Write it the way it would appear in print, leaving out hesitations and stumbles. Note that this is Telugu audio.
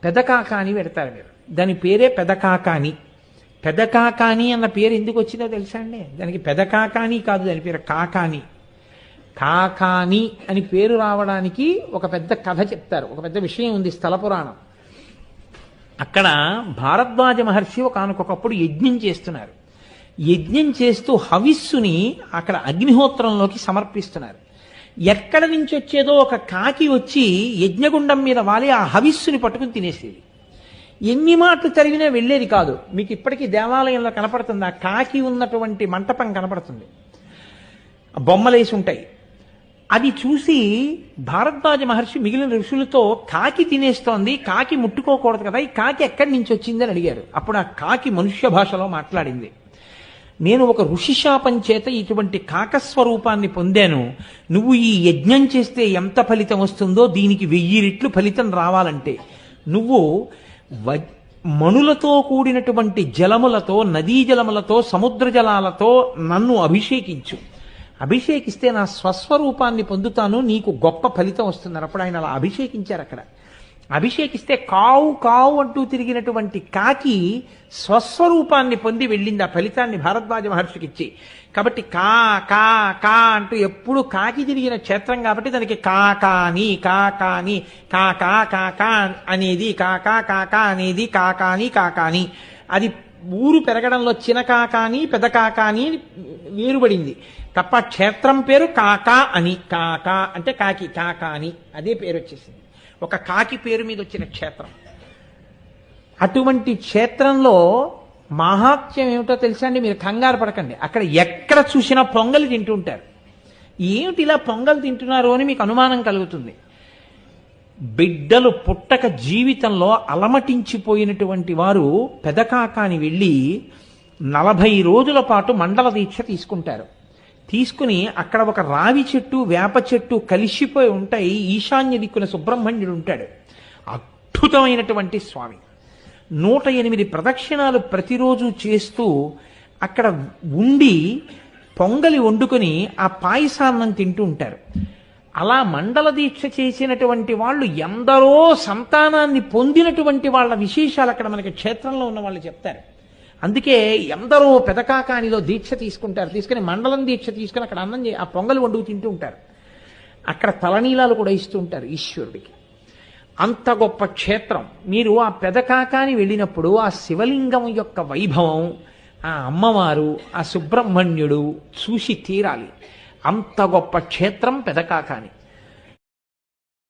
పెదకాకాని పెడతారు మీరు. దాని పేరే పెదకాకాని. పెదకాకాని అన్న పేరు ఎందుకు వచ్చిందో తెలుసా అండి? దానికి పెదకాకాని కాదు, దాని పేరు కాకాని. కాకాని అని పేరు రావడానికి ఒక పెద్ద కథ చెప్తారు, ఒక పెద్ద విషయం ఉంది, స్థల పురాణం. అక్కడ భారద్వాజ మహర్షి ఒకానొకప్పుడు యజ్ఞం చేస్తున్నారు. యజ్ఞం చేస్తూ హవిస్సుని అక్కడ అగ్నిహోత్రంలోకి సమర్పిస్తున్నారు. ఎక్కడ నుంచి వచ్చేదో ఒక కాకి వచ్చి యజ్ఞగుండం మీద వాలి ఆ హవిస్సుని పట్టుకుని తినేసేది. ఎన్ని మాటలు చదివినా వెళ్ళేది కాదు. మీకు ఇప్పటికీ దేవాలయంలో కనపడుతుంది, ఆ కాకి ఉన్నటువంటి మంటపం కనపడుతుంది, బొమ్మలేసి ఉంటాయి. అది చూసి భారద్వాజ మహర్షి మిగిలిన ఋషులతో కాకి తినేస్తోంది, కాకి ముట్టుకోకూడదు కదా, ఈ కాకి ఎక్కడి నుంచి వచ్చింది అని అడిగారు. అప్పుడు ఆ కాకి మనుష్య భాషలో మాట్లాడింది, నేను ఒక ఋషి శాపం చేత ఇటువంటి కాకస్వరూపాన్ని పొందాను. నువ్వు ఈ యజ్ఞం చేస్తే ఎంత ఫలితం వస్తుందో దీనికి 1000 రెట్లు ఫలితం రావాలంటే నువ్వు మణులతో కూడినటువంటి జలములతో, నదీ జలములతో, సముద్ర జలాలతో నన్ను అభిషేకించు. అభిషేకిస్తే నా స్వస్వరూపాన్ని పొందుతాను, నీకు గొప్ప ఫలితం వస్తున్నారు. అప్పుడు ఆయన అలా అభిషేకించారు. అక్కడ అభిషేకిస్తే కావు కావు అంటూ తిరిగినటువంటి కాకి స్వస్వరూపాన్ని పొంది వెళ్ళింది, ఆ ఫలితాన్ని భారద్వాజ మహర్షికి ఇచ్చి. కాబట్టి కా కా కా అంటూ ఎప్పుడు కాకి తిరిగిన క్షేత్రం కాబట్టి దానికి కాకాని కాకాని కాకా కాకా అనేది, కాకా కాకా అనేది, కాకాని కాకాని. అది ఊరు పెరగడంలో చినకాకాని పెదకాకాని వేరుబడింది తప్ప క్షేత్రం పేరు కాకా అని. కాకా అంటే కాకి, కాకాని అదే పేరు వచ్చేసింది. ఒక కాకి పేరు మీద వచ్చిన క్షేత్రం. అటువంటి క్షేత్రంలో మహాత్మ్యం ఏమిటో తెలుసా అండి? మీరు కంగారు పడకండి, అక్కడ ఎక్కడ చూసినా పొంగలి తింటుంటారు. ఏమిటి ఇలా పొంగల్ తింటున్నారు అని మీకు అనుమానం కలుగుతుంది. బిడ్డలు పుట్టక జీవితంలో అలమటించిపోయినటువంటి వారు పెదకాకాని వెళ్ళి 40 రోజుల పాటు మండల దీక్ష తీసుకుంటారు. తీసుకుని అక్కడ ఒక రావి చెట్టు, వేప చెట్టు కలిసిపోయి ఉంటాయి. ఈశాన్య దిక్కున సుబ్రహ్మణ్యుడు ఉంటాడు, అద్భుతమైనటువంటి స్వామి. 108 ప్రదక్షిణాలు ప్రతిరోజు చేస్తూ అక్కడ ఉండి పొంగలి వండుకొని ఆ పాయసాన్నం తింటూ ఉంటారు. అలా మండల దీక్ష చేసినటువంటి వాళ్ళు ఎందరో సంతానాన్ని పొందినటువంటి వాళ్ళ విశేషాలు అక్కడ మనకి క్షేత్రంలో ఉన్న వాళ్ళు చెప్తారు. అందుకే ఎందరో పెదకాకానిలో దీక్ష తీసుకుంటారు, తీసుకుని మండలం దీక్ష తీసుకుని అక్కడ అన్నం ఆ పొంగలి వండుకు తింటూ ఉంటారు. అక్కడ తలనీలాలు కూడా ఇస్తూ ఉంటారు ఈశ్వరుడికి. అంత గొప్ప క్షేత్రం. మీరు ఆ పెదకాకాని వెళ్ళినప్పుడు ఆ శివలింగం యొక్క వైభవం, ఆ అమ్మవారు, ఆ సుబ్రహ్మణ్యుడు చూసి తీరాలి. అంత గొప్ప క్షేత్రం పెదకాకాని.